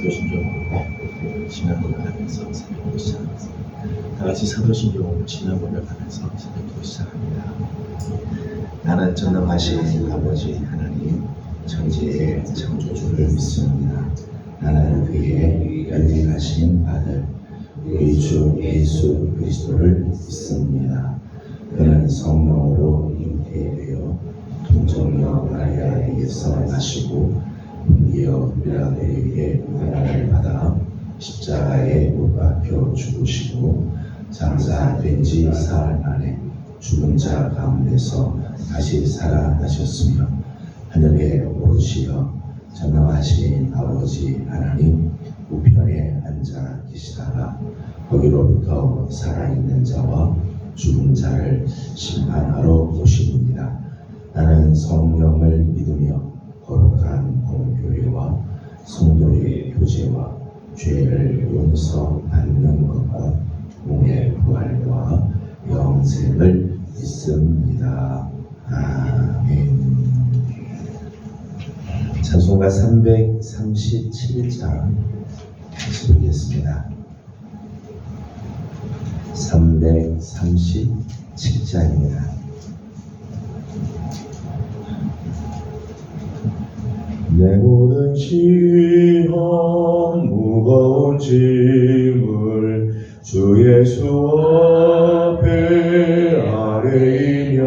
사도신경 지난 고백하면서 새벽기도 시작하겠습니다. 다 같이 사도신경 지난 고백하면서 새벽기도 시작합니다. 나는 전능하신 아버지 하나님 천지의 창조주를 믿습니다. 나는 그의 연민하신 아들 우리 주 예수 그리스도를 믿습니다. 그는 성령으로 잉태되어 동정녀 마리아에게서 나시고 본디오 빌라도에게 고난을 받아 십자가에 못 박혀 죽으시고 장사된 지 사흘 만에 죽은 자 가운데서 다시 살아나셨으며 하늘에 오르시어 전능하신 아버지 하나님 우편에 앉아 계시다가 거기로부터 살아있는 자와 죽은 자를 심판하러 오시느니라. 나는 성령을 믿으며 거룩한 공교회와 성도의 교제와 죄를 용서받는 것과 몸의 부활과 영생을 믿습니다. 아멘. 찬송가 337장 다시 보겠습니다. 337장입니다. 내 모든 시험 무거운 짐을 주 예수 앞에 아뢰이며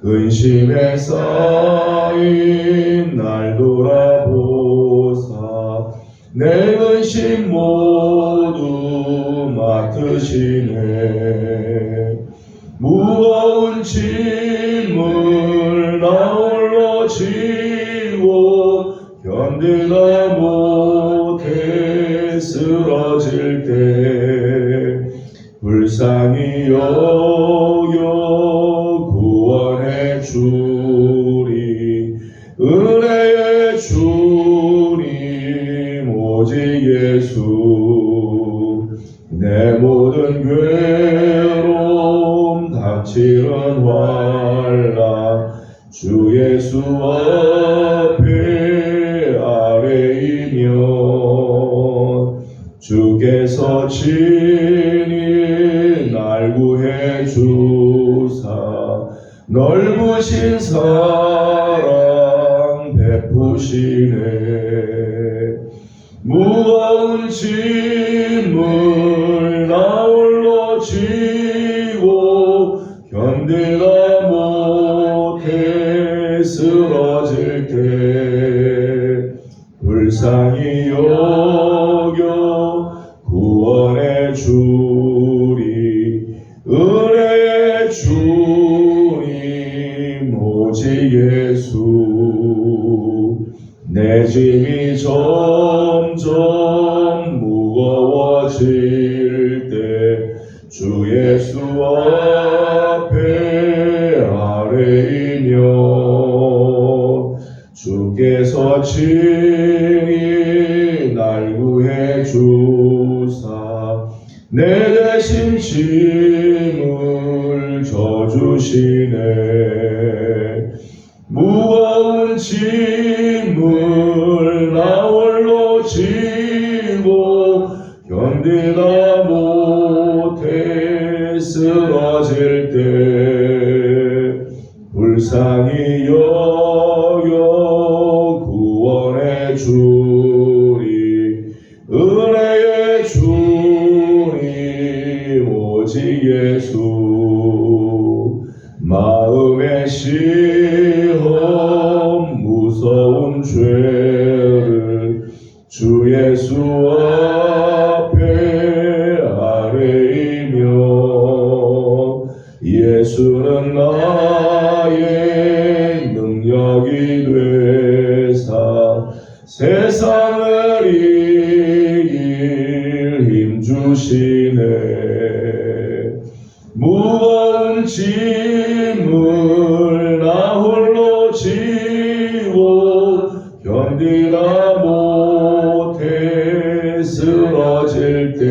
근심에 쌓인 날 돌아보사 내 근심 모두 맡으시네. 무거운 짐을 나 홀로 지고 견디다 못해 쓰러질 때 불쌍히 여겨 구원해 주리. 은혜의 주님 오직 예수. 내 모든 괴로움 닥치는 환난 주 예수 앞에 아뢰이며 주께서 친히 날 구해 주사 넓으신 사랑 베푸시네. 무거운 짐을 나 홀로 지고 견디다 못해 쓰러질 때 불쌍히 여겨 구원해 주리. 은혜의 주님 오직 예수. 내 짐이 점점 무거워질 때 주 예수 앞에 아뢰이며 주께서 친히 날 구해 주사 내 대신 짐을 져주시네. 무거운 짐을 나 홀로 지고 견디다 못해 쓰러질 때 불쌍히 여겨 구원해 주리. 은혜의 주님 오직 예수. 마음의 시험 무서운 죄를 주 예수 앞에 아뢰이며 예수는 나의 능력이 되사 세상을 이길 힘 주시네. 무거운 짐을 나 홀로 지고 견디다 못해 쓰러질 때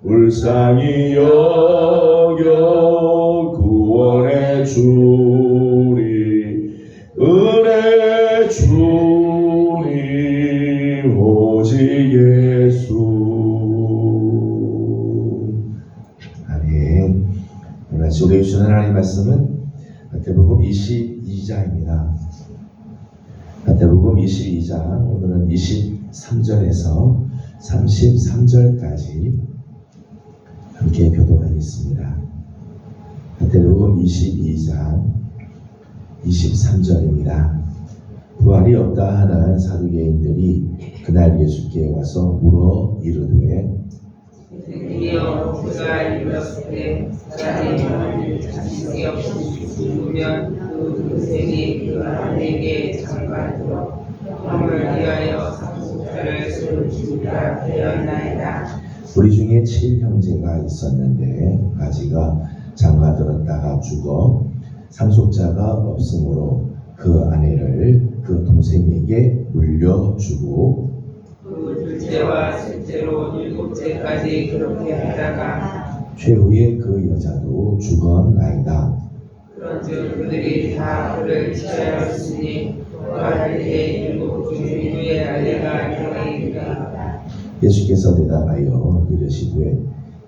불쌍히 여겨 구원해 주리. 은혜의 주님 우리에게 주는 하나님의 말씀은 마태복음 22장입니다. 마태복음 22장 오늘은 23절에서 33절까지 함께 교독하겠습니다. 마태복음 22장 23절입니다. 부활이 없다 하는 사두개인들이 그날 예수께 와서 물어 이르되 선생님이여 그가 이르렀을 때 사람의 영혼을 자식이 없이 죽으면 그 생이 그 아내에게 장가들어 형을 위하여 상속자를 세우리라 하였나이다. 우리 중에 7형제가 있었는데 아지가 장가들었다가 죽어 상속자가 없으므로 그 아내를 그 동생에게 물려주고 그 둘째와 셋째로 7째까지 그렇게 하다가 최후에 그 여자도 죽었나이다. 그런즉 그들이 다 그를 취하였으니 부활할 때 7주 후에 아내가 되리이다. 예수께서 대답하여 이르시되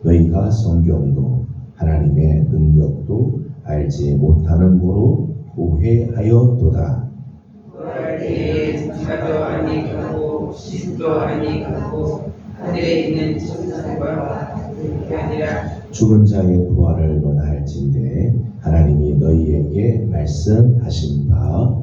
너희가 성경도 하나님의 능력도 알지 못하는 고로 오해하였도다. 부활할 때에 자도 아니하고 신도 아니하고 하늘에 있는 천사들과 같은 게 아니라 죽은 자의 부활을 논할진대 하나님이 너희에게 말씀하신 바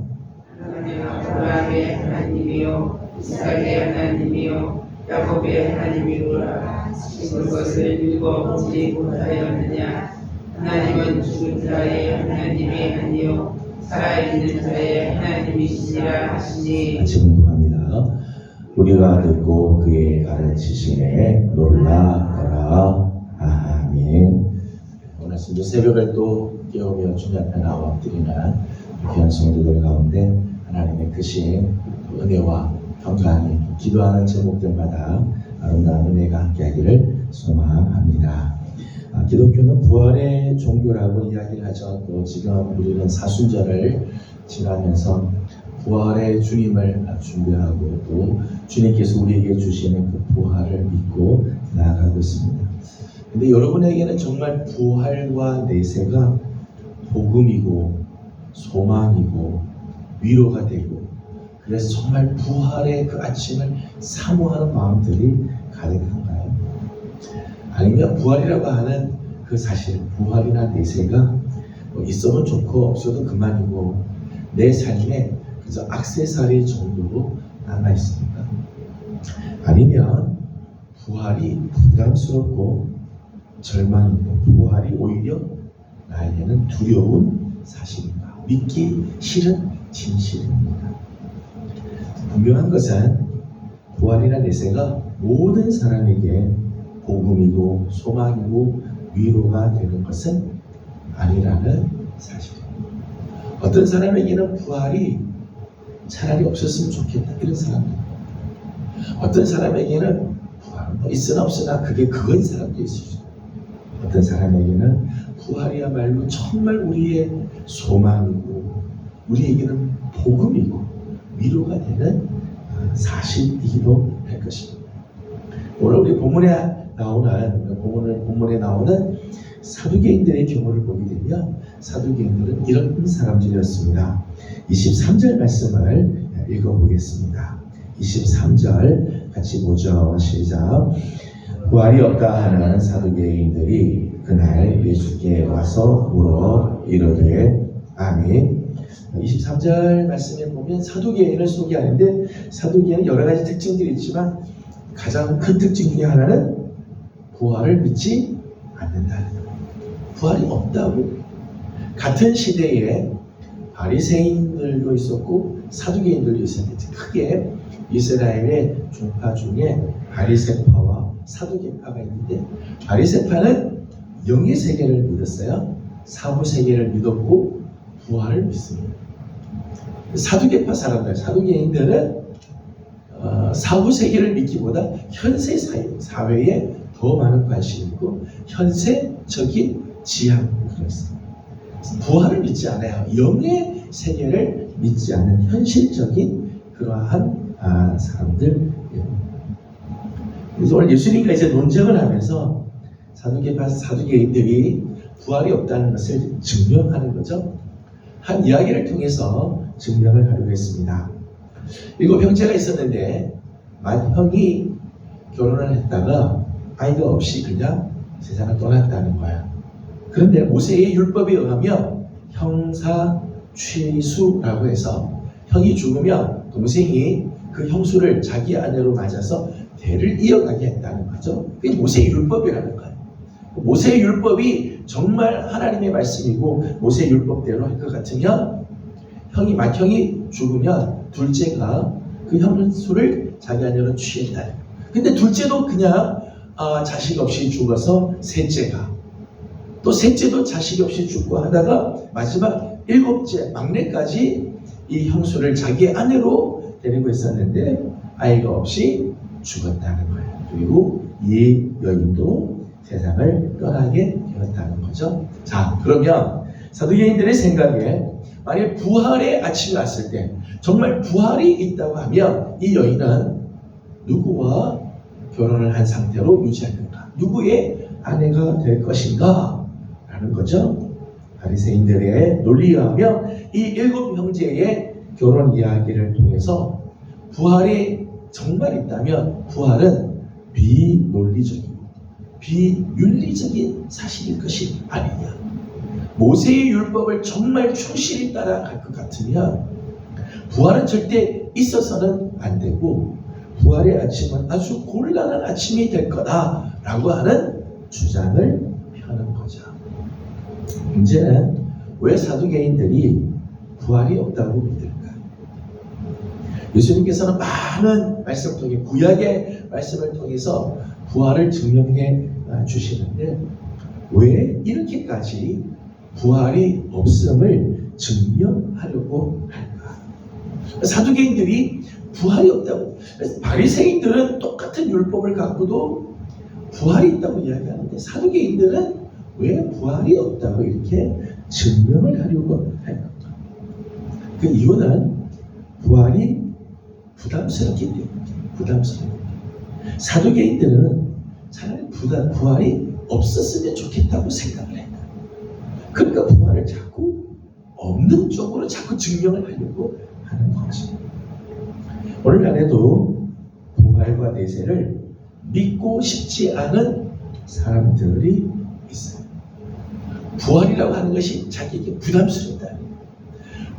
하나님 아브라함의 하나님이요 이삭의 하나님이요 야곱의 하나님이로라. 지금 것을 읽어보지 못하였느냐. 하나님은 죽은 자의 하나님이 아니요 살아있는 자의 하나님이시니라 하시니. 지금도 우리가 듣고 그의 가르치심에 놀라더라. 아멘. 오늘 아침도 새벽을 또 깨우며 주님 앞에 나와 엎드리는 귀한 성도들 가운데 하나님의 크신 은혜와 경건히 기도하는 제목들마다 아름다운 은혜가 함께하기를 소망합니다. 기독교는 부활의 종교라고 이야기를 하죠. 또 지금 우리는 사순절을 지나면서 부활의 주님을 준비하고 또 주님께서 우리에게 주시는 그 부활을 믿고 나아가고 있습니다. 근데 여러분에게는 정말 부활과 내세가 복음이고 소망이고 위로가 되고 그래서 정말 부활의 그 아침을 사모하는 마음들이 가득한가요? 아니면 부활이라고 하는 그 사실, 부활이나 내세가 있으면 좋고 없어도 그만이고 내 삶에 그저 액세서리 정도로 남아있습니까? 아니면 부활이 부담스럽고 절망이고 부활이 오히려 나에게는 두려운 사실인가? 믿기 싫은 진실입니다. 분명한 것은 부활이나 내세가 모든 사람에게 복음이고 소망이고 위로가 되는 것은 아니라는 사실입니다. 어떤 사람에게는 부활이 차라리 없었으면 좋겠다 이런 사람도 있고 어떤 사람에게는 부활은 있으나 없으나 그게 그건 사람도 있으시죠. 어떤 사람에게는 부활이야말로 정말 우리의 소망이고 우리에게는 복음이고 위로가 되는 사실이기도 할 것입니다. 오늘 우리 본문에 나오는 사두개인들의 경우를 보게 되면 사두개인들은 이런 사람들이었습니다. 23절 말씀을 읽어보겠습니다. 23절 같이 보죠. 시작. 부활이 없다 하는 사두개인들이 그날 예수께 와서 물어 이르되 아멘. 23절 말씀에 보면 사두개인을 소개하는데 사두개인은 여러 가지 특징들이 있지만 가장 큰 특징 중에 하나는 부활을 믿지 않는다는 거예요. 부활이 없다고. 같은 시대에 바리새인들도 있었고 사두개인들도 있었는데 크게 이스라엘의 종파 중에 바리새파와 사두개파가 있는데 바리새파는 영의 세계를 믿었어요. 사후 세계를 믿었고 부활을 믿습니다. 사두개파 사람들, 사두개인들은 사후 세계를 믿기보다 현세 사회에 더 많은 관심이 있고 현세적인 지향 그렇습니다. 부활을 믿지 않아요. 영의 세계를 믿지 않는 현실적인 그러한 사람들. 그래서 오늘 예수님과 이제 논쟁을 하면서 사두개인들이 부활이 없다는 것을 증명하는 거죠. 한 이야기를 통해서 증명을 하려고 했습니다. 7 형제가 있었는데 만 형이 결혼을 했다가 아이가 없이 그냥 세상을 떠났다는 거야. 그런데 모세의 율법에 의하면 형사 취수라고 해서 형이 죽으면 동생이 그 형수를 자기 아내로 맞아서 대를 이어가게 했다는 거죠. 그게 모세의 율법이라는 거예요. 모세의 율법이 정말 하나님의 말씀이고 모세의 율법대로 할 것 같으면 맏형이 죽으면 둘째가 그 형수를 자기 아내로 취했다. 근데 둘째도 그냥 자식 없이 죽어서 셋째가, 또 셋째도 자식 없이 죽고 하다가 마지막 7째 막내까지 이 형수를 자기 아내로 데리고 있었는데 아이가 없이 죽었다는 거예요. 그리고 이 여인도 세상을 떠나게 되었다는 거죠. 자, 그러면 사두개인들의 생각에 만약 부활의 아침이 왔을 때 정말 부활이 있다고 하면 이 여인은 누구와 결혼을 한 상태로 유지할 건가? 누구의 아내가 될 것인가? 라는 거죠. 바리새인들의 논리에 의하면 이 7 형제의 결혼 이야기를 통해서 부활이 정말 있다면 부활은 비논리적이고 비윤리적인 사실일 것이 아니냐. 모세의 율법을 정말 충실히 따라갈 것 같으면 부활은 절대 있어서는 안 되고 부활의 아침은 아주 곤란한 아침이 될 거다라고 하는 주장을 펴는 거죠. 문제는 왜 사두개인들이 부활이 없다고 믿을까? 예수님께서는 많은 말씀을 통해 구약의 말씀을 통해서 부활을 증명해 주시는데 왜 이렇게까지 부활이 없음을 증명하려고 할까? 사두개인들이 부활이 없다고, 바리새인들은 똑같은 율법을 갖고도 부활이 있다고 이야기하는데 사두개인들은 왜 부활이 없다고 이렇게 증명을 하려고 할까? 그 이유는 부활이 부담스럽기 때문에. 부담스럽기 때문에. 사두개인들은 차라리 부활이 없었으면 좋겠다고 생각을 했다. 그러니까 부활을 자꾸 없는 쪽으로 자꾸 증명을 하려고 하는 거지. 오늘날에도 부활과 내세를 믿고 싶지 않은 사람들이 있어요. 부활이라고 하는 것이 자기에게 부담스럽다.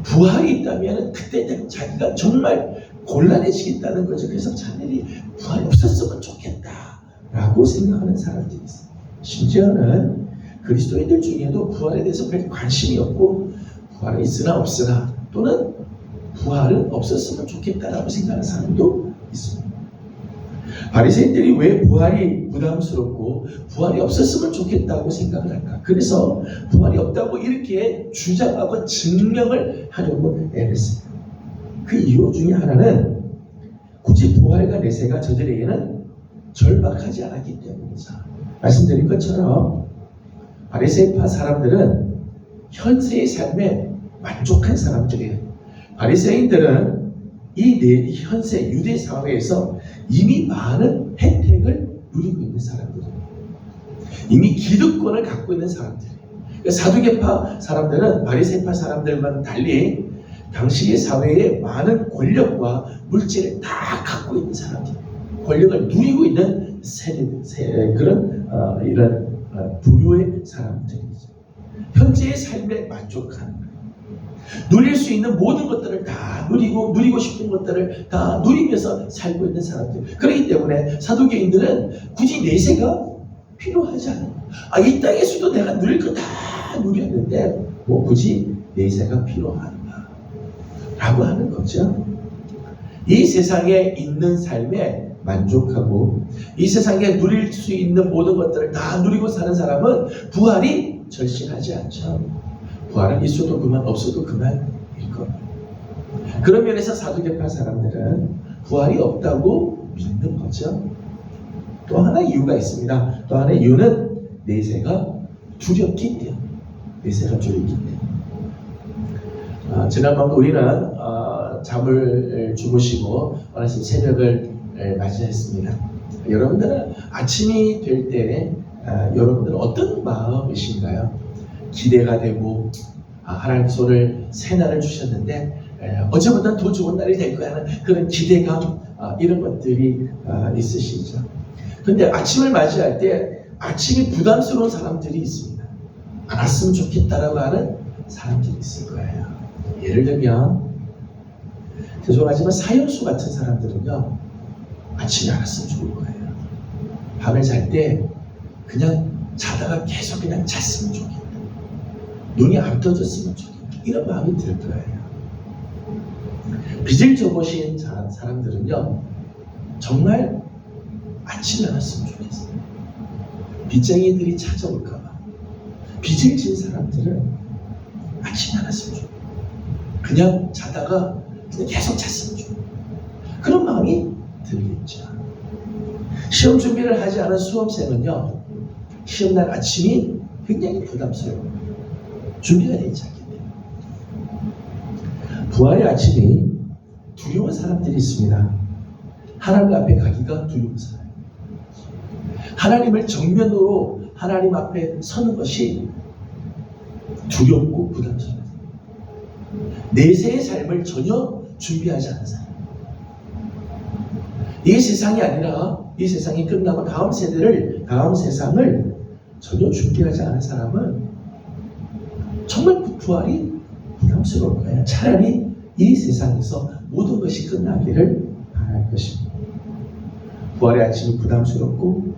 부활이 있다면 그때 자기가 정말 곤란해지겠다는 거죠. 그래서 차라리 부활이 없었으면 좋겠다라고 생각하는 사람들이 있어요. 심지어는 그리스도인들 중에도 부활에 대해서 별 관심이 없고 부활은 있으나 없으나 또는 부활은 없었으면 좋겠다라고 생각하는 사람도 있습니다. 바리새인들이 왜 부활이 부담스럽고 부활이 없었으면 좋겠다고 생각을 할까? 그래서 부활이 없다고 이렇게 주장하고 증명을 하려고 애를 씁니다. 그 이유 중에 하나는 굳이 부활과 내세가 저들에게는 절박하지 않았기 때문이죠. 말씀드린 것처럼 바리새파 사람들은 현세의 삶에 만족한 사람들이에요. 바리새인들은 이 현세 유대 사회에서 이미 많은 혜택을 누리고 있는 사람들이에요. 이미 기득권을 갖고 있는 사람들이에요. 그러니까 사두개파 사람들은 바리새파 사람들과는 달리 당시의 사회에 많은 권력과 물질을 다 갖고 있는 사람들이에요. 권력을 누리고 있는 그런 이런 부류의 사람들이죠. 현재의 삶에 만족하는 거예요. 누릴 수 있는 모든 것들을 다 누리고 싶은 것들을 다 누리면서 살고 있는 사람들. 그렇기 때문에 사두개인들은 굳이 내세가 필요하지 않아요. 이 땅에서도 내가 누릴 거 다 누렸는데 뭐 굳이 내세가 필요한가? 라고 하는 거죠. 이 세상에 있는 삶에 만족하고 이 세상에 누릴 수 있는 모든 것들을 다 누리고 사는 사람은 부활이 절실하지 않죠. 부활은 있어도 그만 없어도 그만일 겁니다. 그런 면에서 사두개파 사람들은 부활이 없다고 믿는 거죠. 또 하나 이유가 있습니다. 또 하나의 이유는 내세가 두렵기 때문에. 내세가 두렵기 때문에. 지난밤 우리는 잠을 주무시고 어느 새벽을 맞이했습니다. 여러분들은 아침이 될 때 여러분들은 어떤 마음이신가요? 기대가 되고 하나님께서 오늘 새 날을 주셨는데 어제보다 더 좋은 날이 될 거야 하는 그런 기대감 이런 것들이 있으시죠. 그런데 아침을 맞이할 때 아침이 부담스러운 사람들이 있습니다. 안 왔으면 좋겠다라고 하는 사람들이 있을 거예요. 예를 들면 죄송하지만 사형수 같은 사람들은요 아침에 안 왔으면 좋을 거예요. 밤에 잘 때 그냥 자다가 계속 그냥 잤으면 좋겠다. 눈이 안 떠졌으면 좋겠다. 이런 마음이 들 거예요. 빚을 져보신 사람들은요 정말 아침에 안 왔으면 좋겠어요. 빚쟁이들이 찾아올까봐. 빚을 진 사람들은 아침에 안 왔으면 좋겠어요. 그냥 자다가 그냥 계속 잤으면 좋겠어요. 그런 마음이 들겠죠. 시험 준비를 하지 않은 수험생은요 시험날 아침이 굉장히 부담스러워요. 준비가 되지 않기 때문에. 부활의 아침이 두려운 사람들이 있습니다. 하나님 앞에 가기가 두려운 사람. 하나님을 정면으로 하나님 앞에 서는 것이 두렵고 부담스러워요. 내세의 삶을 전혀 준비하지 않은 사람. 이 세상이 아니라 이 세상이 끝나고 다음 세상을 전혀 준비하지 않은 사람은 정말 부활이 부담스러울 거예요. 차라리 이 세상에서 모든 것이 끝나기를 바랄 것입니다. 부활의 아침이 부담스럽고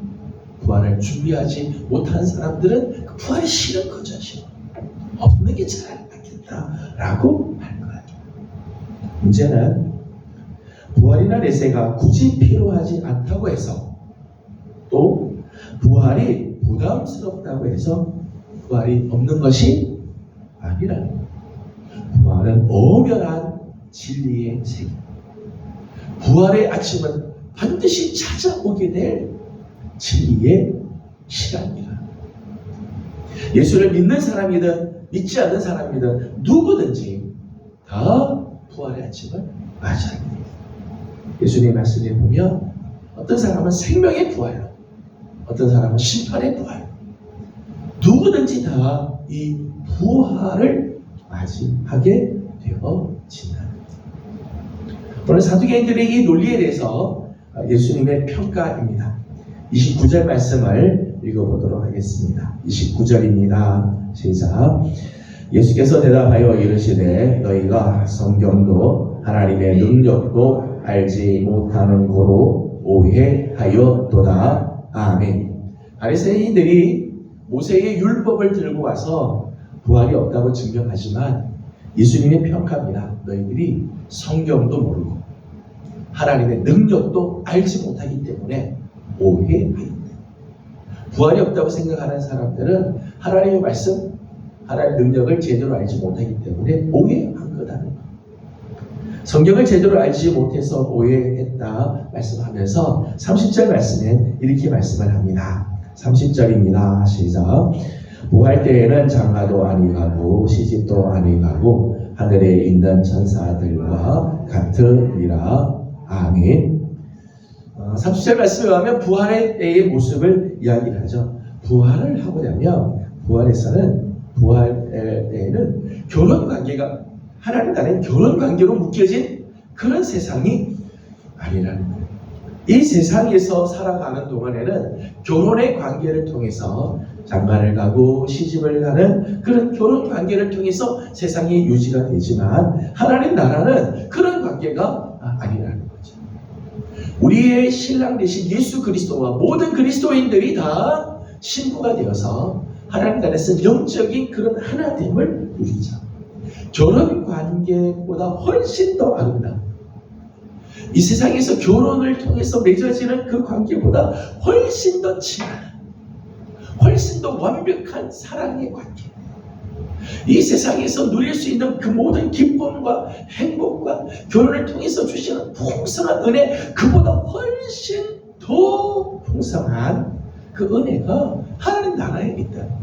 부활을 준비하지 못한 사람들은 그 부활이 싫은 거죠. 싫어. 없는 게 차라리 낫겠다라고 할 거예요. 문제는 부활이나 내세가 굳이 필요하지 않다고 해서 또 부활이 부담스럽다고 해서 부활이 없는 것이 아니라는 거예요. 부활은 엄연한 진리의 세계. 부활의 아침은 반드시 찾아오게 될 진리의 시간이라. 예수를 믿는 사람이든 믿지 않는 사람이든 누구든지 다 부활의 아침을 맞이하게 됩니다. 예수님의 말씀에 보면 어떤 사람은 생명의 부활로, 어떤 사람은 심판의 부활로, 누구든지 다 이 부활을 맞이하게 되어진다. 오늘 사두개인들의 이 논리에 대해서 예수님의 평가입니다. 29절 말씀을 읽어보도록 하겠습니다. 29절입니다. 시작. 예수께서 대답하여 이르시되 너희가 성경도 하나님의 능력도 알지 못하는 고로 오해하였도다. 아멘. 바리새인들이 모세의 율법을 들고 와서 부활이 없다고 증명하지만 예수님의 평가입니다. 너희들이 성경도 모르고 하나님의 능력도 알지 못하기 때문에 오해하였다. 부활이 없다고 생각하는 사람들은 하나님의 말씀, 하나님의 능력을 제대로 알지 못하기 때문에 오해한 거다. 성경을 제대로 알지 못해서 오해했다 말씀하면서 30절 말씀엔 이렇게 말씀을 합니다. 30절입니다. 시작. 부활 때에는 장가도 아니가고 시집도 아니가고 하늘에 있는 천사들과 같으리라. 아멘. 30절 말씀에 가면 부활의 때의 모습을 이야기를 하죠. 부활을 하고 나면 부활 때에는 결혼 관계가 하나님 나라의 결혼 관계로 묶여진 그런 세상이 아니라는 거예요. 이 세상에서 살아가는 동안에는 결혼의 관계를 통해서 장가를 가고 시집을 가는 그런 결혼 관계를 통해서 세상이 유지가 되지만 하나님 나라는 그런 관계가 아니라는 거죠. 우리의 신랑 되신 예수 그리스도와 모든 그리스도인들이 다 신부가 되어서 하나님 나라에서 영적인 그런 하나됨을 누리죠. 결혼 관계보다 훨씬 더 아름다운, 이 세상에서 결혼을 통해서 맺어지는 그 관계보다 훨씬 더 진한, 훨씬 더 완벽한 사랑의 관계, 이 세상에서 누릴 수 있는 그 모든 기쁨과 행복과 결혼을 통해서 주시는 풍성한 은혜, 그보다 훨씬 더 풍성한 그 은혜가 하나님 나라에 있다.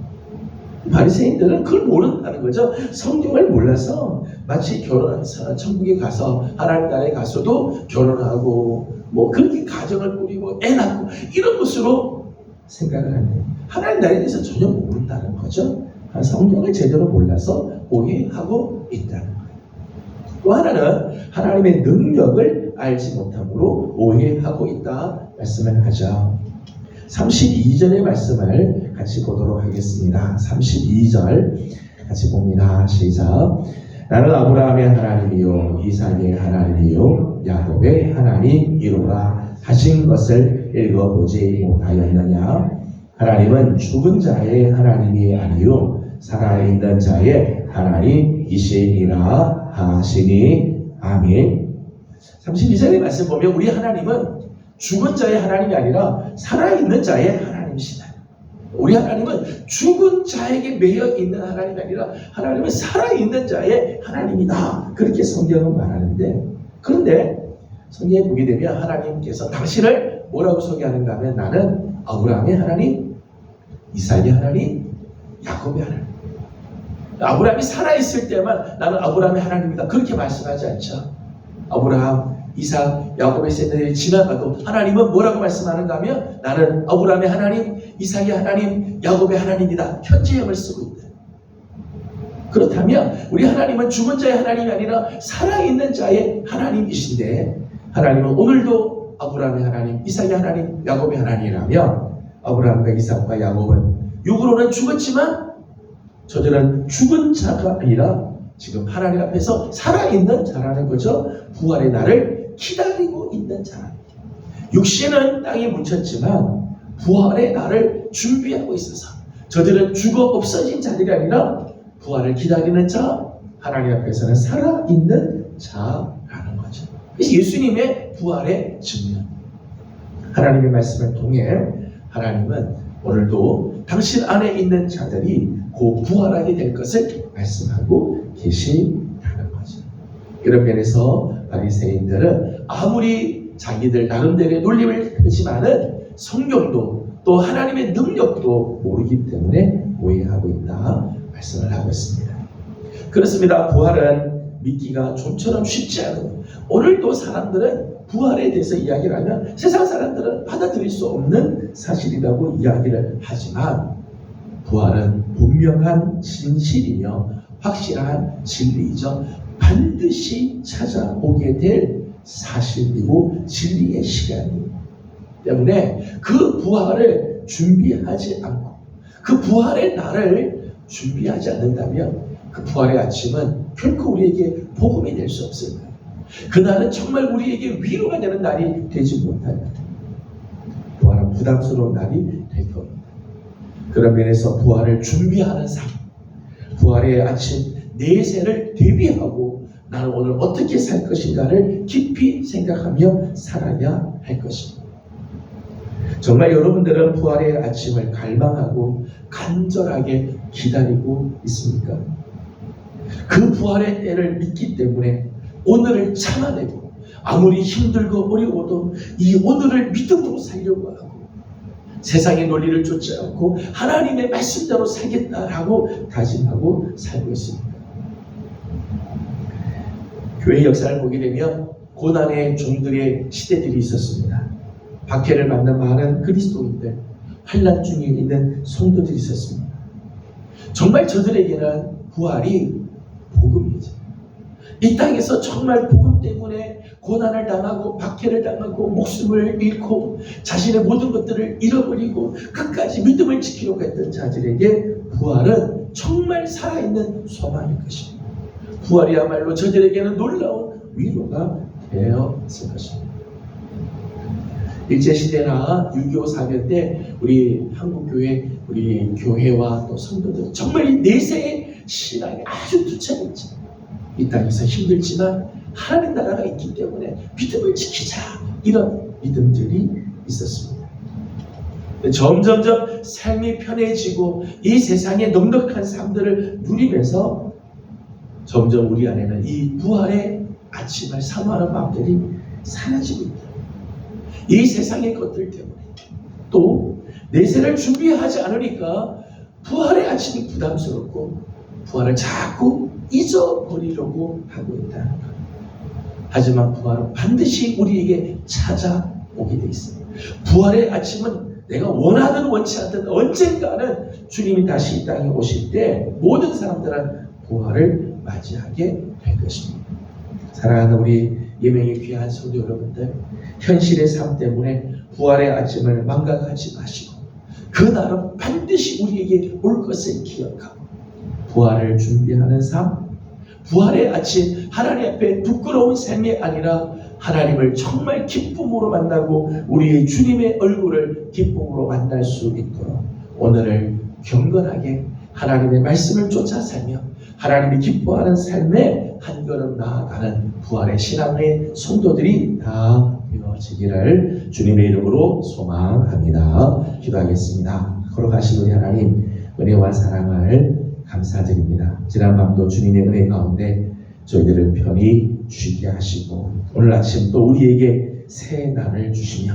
바리새인들은 그걸 모른다는 거죠. 성경을 몰라서 마치 결혼해서 천국에 가서 하나님 나라에 가서도 결혼하고 뭐 그렇게 가정을 꾸리고 애 낳고 이런 것으로 생각을 하네요. 하나님 나라에 대해서 전혀 모른다는 거죠. 성경을 제대로 몰라서 오해하고 있다는 거예요. 또 하나는 하나님의 능력을 알지 못함으로 오해하고 있다 말씀을 하죠. 32절의 말씀을 같이 보도록 하겠습니다. 32절 같이 봅니다. 시작. 나는 아브라함의 하나님이요 이삭의 하나님이요 야곱의 하나님이로라 하신 것을 읽어보지 못하였느냐? 하나님은 죽은 자의 하나님이 아니요 살아있는 자의 하나님이시니라 하시니. 아멘. 32절의 말씀 보면 우리 하나님은 죽은 자의 하나님이 아니라 살아있는 자의 하나님이시다. 우리 하나님은 죽은 자에게 매여 있는 하나님이 아니라 하나님은 살아있는 자의 하나님이다. 그렇게 성경은 말하는데, 그런데 성경에 보게 되면 하나님께서 당신을 뭐라고 소개하는가 하면 나는 아브라함의 하나님, 이삭의 하나님, 야곱의 하나님. 아브라함이 살아있을 때만 나는 아브라함의 하나님이다 그렇게 말씀하지 않죠. 아브라함, 이삭, 야곱의 세대들이 지나가도 하나님은 뭐라고 말씀하는가 하면 나는 아브라함의 하나님, 이삭의 하나님, 야곱의 하나님이다. 현재형을 쓰고 있다. 그렇다면 우리 하나님은 죽은 자의 하나님이 아니라 살아있는 자의 하나님이신데, 하나님은 오늘도 아브라함의 하나님, 이삭의 하나님, 야곱의 하나님이라면 아브라함과 이삭과 야곱은 육으로는 죽었지만 저들은 죽은 자가 아니라 지금 하나님 앞에서 살아있는 자라는 거죠. 부활의 날을 기다리고 있는 자. 육신은 땅에 묻혔지만 부활의 날을 준비하고 있어서 저들은 죽어 없어진 자들이 아니라 부활을 기다리는 자, 하나님 앞에서는 살아있는 자라는 거죠. 그래서 예수님의 부활의 증명, 하나님의 말씀을 통해 하나님은 오늘도 당신 안에 있는 자들이 곧 부활하게 될 것을 말씀하고 계시다는 거죠. 이런 면에서 바리새인들은 아무리 자기들 나름대로의 논리를 펴지만은 성경도 또 하나님의 능력도 모르기 때문에 오해하고 있다 말씀을 하고 있습니다. 그렇습니다. 부활은 믿기가 좀처럼 쉽지 않은, 오늘도 사람들은 부활에 대해서 이야기를 하면 세상 사람들은 받아들일 수 없는 사실이라고 이야기를 하지만 부활은 분명한 진실이며 확실한 진리이죠. 반드시 찾아오게 될 사실이고 진리의 시간이기 때문에 그 부활을 준비하지 않고 그 부활의 날을 준비하지 않는다면 그 부활의 아침은 결코 우리에게 복음이 될 수 없을 거예요. 그날은 정말 우리에게 위로가 되는 날이 되지 못할 거예요. 부활은 부담스러운 날이 될 겁니다. 그런 면에서 부활을 준비하는 삶, 부활의 아침 내세를 대비하고 나는 오늘 어떻게 살 것인가를 깊이 생각하며 살아야 할 것입니다. 정말 여러분들은 부활의 아침을 갈망하고 간절하게 기다리고 있습니까? 그 부활의 때를 믿기 때문에 오늘을 참아내고 아무리 힘들고 어려워도 이 오늘을 믿음으로 살려고 하고 세상의 논리를 쫓지 않고 하나님의 말씀대로 살겠다라고 다짐하고 살고 있습니다. 교회 역사를 보게 되면 고난의 종들의 시대들이 있었습니다. 박해를 받는 많은 그리스도인들, 환난 중에 있는 성도들이 있었습니다. 정말 저들에게는 부활이 복음이죠. 이 땅에서 정말 복음 때문에 고난을 당하고 박해를 당하고 목숨을 잃고 자신의 모든 것들을 잃어버리고 끝까지 믿음을 지키려고 했던 자들에게 부활은 정말 살아있는 소망일 것입니다. 부활이야말로 저들에게는 놀라운 위로가 되었을 것입니다. 일제시대나 6.25 사변 때 우리 한국교회, 우리 교회와 또 성도들 정말 이 내세의 신앙이 아주 투철했죠. 이 땅에서 힘들지만 하나님 나라가 있기 때문에 믿음을 지키자, 이런 믿음들이 있었습니다. 점점점 삶이 편해지고 이 세상의 넉넉한 삶들을 누리면서 점점 우리 안에는 이 부활의 아침을 사모하는 마음들이 사라지고 있다. 이 세상의 것들 때문에 또 내세를 준비하지 않으니까 부활의 아침이 부담스럽고 부활을 자꾸 잊어버리려고 하고 있다는 것. 하지만 부활은 반드시 우리에게 찾아오게 되어 있습니다. 부활의 아침은 내가 원하든 원치 않든 언젠가는 주님이 다시 이 땅에 오실 때 모든 사람들은 부활을 맞이하게 될 것입니다. 사랑하는 우리 예명의 귀한 성도 여러분들, 현실의 삶 때문에 부활의 아침을 망각하지 마시고 그날은 반드시 우리에게 올 것을 기억하고 부활을 준비하는 삶, 부활의 아침, 하나님 앞에 부끄러운 삶이 아니라 하나님을 정말 기쁨으로 만나고 우리의 주님의 얼굴을 기쁨으로 만날 수 있도록 오늘을 경건하게 하나님의 말씀을 쫓아 살며 하나님이 기뻐하는 삶에 한 걸음 나아가는 부활의 신앙의 성도들이 다 되어지기를 주님의 이름으로 소망합니다. 기도하겠습니다. 거룩하신 우리 하나님, 은혜와 사랑을 감사드립니다. 지난 밤도 주님의 은혜 가운데 저희들을 편히 쉬게 하시고 오늘 아침 또 우리에게 새 날을 주시며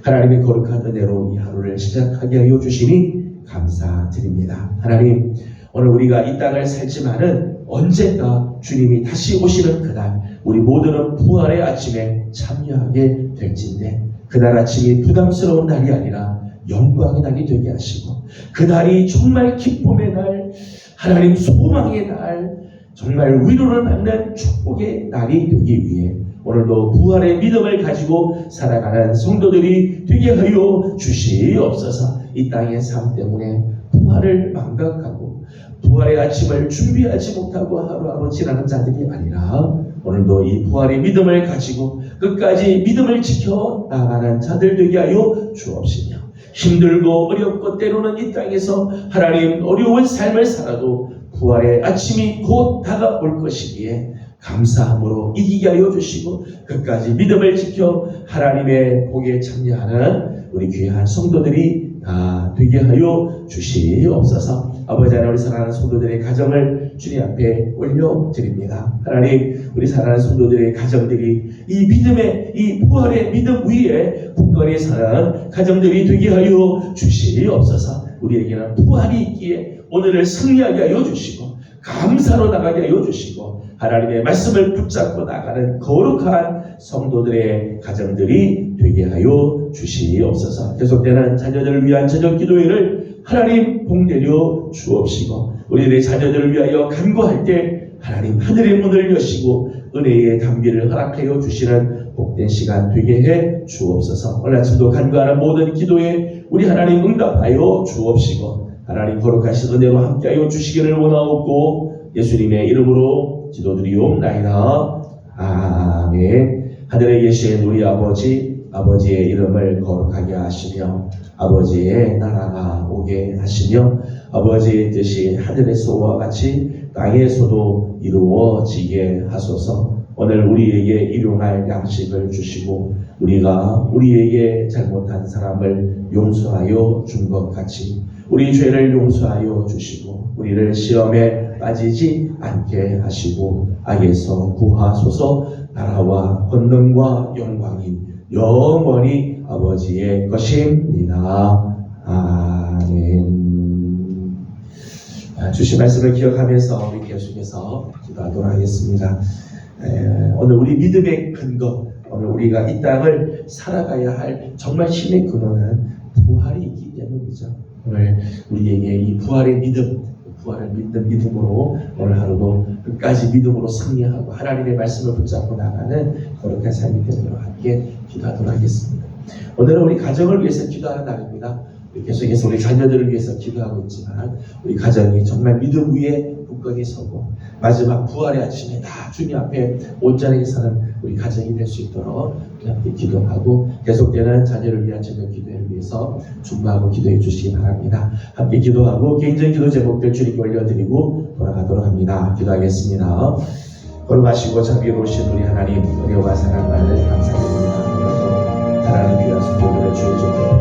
하나님의 거룩한 은혜로 이 하루를 시작하게 하여 주시니 감사드립니다. 하나님, 오늘 우리가 이 땅을 살지만은 언젠가 주님이 다시 오시는 그날 우리 모두는 부활의 아침에 참여하게 될진데 그날 아침이 부담스러운 날이 아니라 영광의 날이 되게 하시고 그날이 정말 기쁨의 날, 하나님 소망의 날, 정말 위로를 받는 축복의 날이 되기 위해 오늘도 부활의 믿음을 가지고 살아가는 성도들이 되게 하여 주시옵소서. 이 땅의 삶 때문에 부활을 망각하고 부활의 아침을 준비하지 못하고 하루하루 지나는 자들이 아니라 오늘도 이 부활의 믿음을 가지고 끝까지 믿음을 지켜 나가는 자들 되게 하여 주옵시며 힘들고 어렵고 때로는 이 땅에서 하나님 어려운 삶을 살아도 부활의 아침이 곧 다가올 것이기에 감사함으로 이기게 하여 주시고 끝까지 믿음을 지켜 하나님의 복에 참여하는 우리 귀한 성도들이 다 되게 하여 주시옵소서. 아버지 하나님, 우리 사랑하는 성도들의 가정을 주님 앞에 올려드립니다. 하나님, 우리 사랑하는 성도들의 가정들이 이 믿음의 이 부활의 믿음 위에 굳건히 사는 가정들이 되게 하여 주시옵소서. 우리에게는 부활이 있기에 오늘을 승리하게 하여 주시고 감사로 나가게 하여 주시고 하나님의 말씀을 붙잡고 나가는 거룩한 성도들의 가정들이 되게 하여 주시옵소서. 계속되는 자녀들을 위한 저녁 기도회를 하나님 복내려 주옵시고 우리들의 자녀들을 위하여 간구할 때 하나님 하늘의 문을 여시고 은혜의 담비를 허락하여 주시는 복된 시간 되게 해 주옵소서. 오늘 아침도 간구하는 모든 기도에 우리 하나님 응답하여 주옵시고 하나님 거룩하신 은혜로 함께하여 주시기를 원하옵고 예수님의 이름으로 기도드리옵나이다. 아멘. 하늘에 계신 우리 아버지, 아버지의 이름을 거룩하게 하시며 아버지의 나라가 오게 하시며 아버지의 뜻이 하늘에서와 같이 땅에서도 이루어지게 하소서. 오늘 우리에게 일용할 양식을 주시고 우리가 우리에게 잘못한 사람을 용서하여 준 것 같이 우리 죄를 용서하여 주시고 우리를 시험에 빠지지 않게 하시고 악에서 구하소서. 나라와 권능과 영광이 영원히 아버지의 것입니다. 아멘. 주신 말씀을 기억하면서 우리 계속해서 기도하도록 하겠습니다. 오늘 우리 믿음의 근거, 오늘 우리가 이 땅을 살아가야 할 정말 힘의 근원은 부활이 있기 때문이죠. 오늘 우리에게 이 부활의 믿음, 부활을 믿는 믿음으로 오늘 하루도 끝까지 믿음으로 승리하고 하나님의 말씀을 붙잡고 나가는 거룩한 삶이 되도록 함께 기도하도록 하겠습니다. 오늘은 우리 가정을 위해서 기도하는 날입니다. 계속해서 우리 자녀들을 위해서 기도하고 있지만 우리 가정이 정말 믿음 위에 굳건히 서고 마지막 부활의 아침에 다 주님 앞에 온전하게 사는 우리 가정이 될 수 있도록 함께 기도하고 계속되는 자녀를 위한 저녁 기도를 위해서 준비하고 기도해 주시기 바랍니다. 함께 기도하고 개인적인 기도 제목들 주님께 올려드리고 돌아가도록 합니다. 기도하겠습니다. 거룩하시고 자비로우신 우리 하나님, 은혜와 사랑을 감사드립니다. 오늘도 사랑하는 귀한 성도들을 주의 좀